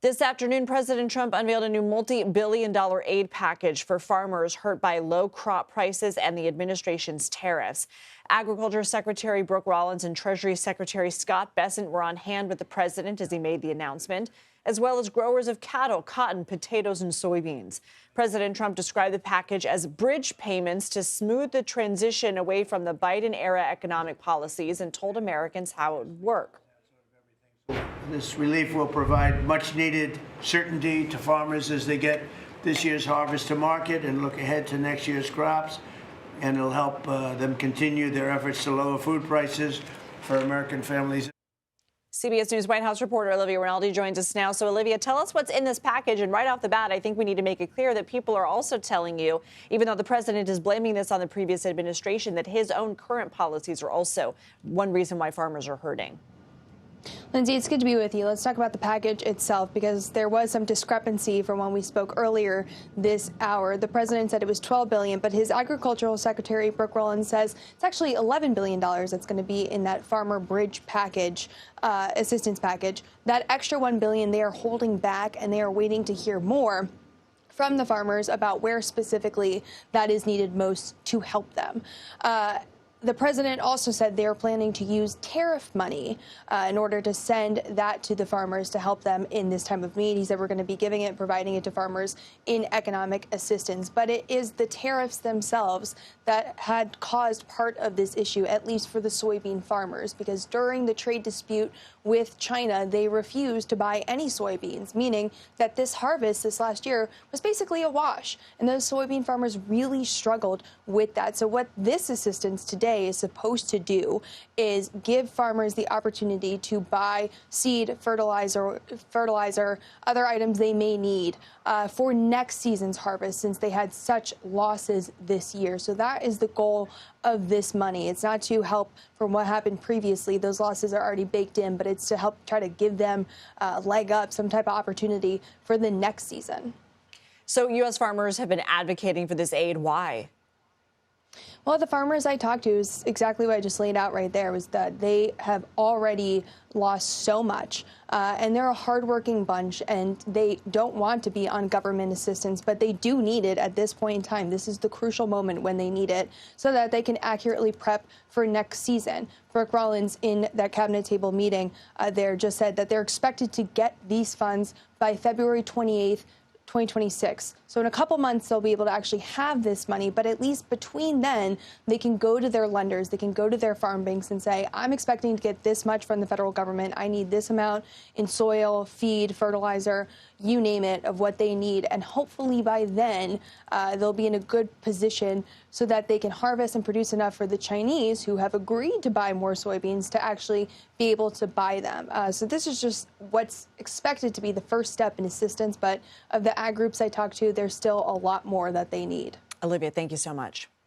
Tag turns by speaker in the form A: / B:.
A: This afternoon, President Trump unveiled a new multi-billion-dollar aid package for farmers hurt by low crop prices and the administration's tariffs. Agriculture Secretary Brooke Rollins and Treasury Secretary Scott Bessent were on hand with the president as he made the announcement, as well as growers of cattle, cotton, potatoes, and soybeans. President Trump described the package as bridge payments to smooth the transition away from the Biden-era economic policies and told Americans how it would work.
B: This relief will provide much-needed certainty to farmers as they get this year's harvest to market and look ahead to next year's crops. And it'll help them continue their efforts to lower food prices for American families.
A: CBS News White House reporter Olivia Rinaldi joins us now. So, Olivia, tell us what's in this package. And right off the bat, I think we need to make it clear that people are also telling you, even though the president is blaming this on the previous administration, that his own current policies are also one reason why farmers are hurting.
C: Lindsay, it's good to be with you. Let's talk about the package itself, because there was some discrepancy from when we spoke earlier this hour. The president said it was $12 billion, but his agricultural secretary, Brooke Rollins, says it's actually $11 billion that's going to be in that farmer bridge package, assistance package. That extra $1 billion they are holding back, and they are waiting to hear more from the farmers about where specifically that is needed most to help them. The president also said they are planning to use tariff money in order to send that to the farmers to help them in this time of need. He said we're going to be giving it, providing it to farmers in economic assistance. But it is the tariffs themselves that had caused part of this issue, at least for the soybean farmers, because during the trade dispute with China, they refused to buy any soybeans, meaning that this harvest this last year was basically a wash. And those soybean farmers really struggled with that. So what this assistance today is supposed to do is give farmers the opportunity to buy seed, fertilizer, other items they may need for next season's harvest, since they had such losses this year. So that is the goal of this money. It's not to help from what happened previously. Those losses are already baked in, but it's to help try to give them a leg up, some type of opportunity for the next season.
A: So U.S. farmers have been advocating for this aid. Why?
C: Well, the farmers I talked to is exactly what I just laid out right there, was that they have already lost so much, and they're a hardworking bunch, and they don't want to be on government assistance, but they do need it at this point in time. This is the crucial moment when they need it so that they can accurately prep for next season. Brooke Rollins, in that cabinet table meeting there, just said that they're expected to get these funds by February 28th, 2026. So in a couple months, they'll be able to actually have this money. But at least between then, they can go to their lenders, they can go to their farm banks and say, I'm expecting to get this much from the federal government. I need this amount in soil, feed, fertilizer, you name it, of what they need. And hopefully by then, they'll be in a good position so that they can harvest and produce enough for the Chinese, who have agreed to buy more soybeans, to actually be able to buy them. So this is just what's expected to be the first step in assistance. But of the ag groups I talked to, there's still a lot more that they need.
A: Olivia, thank you so much.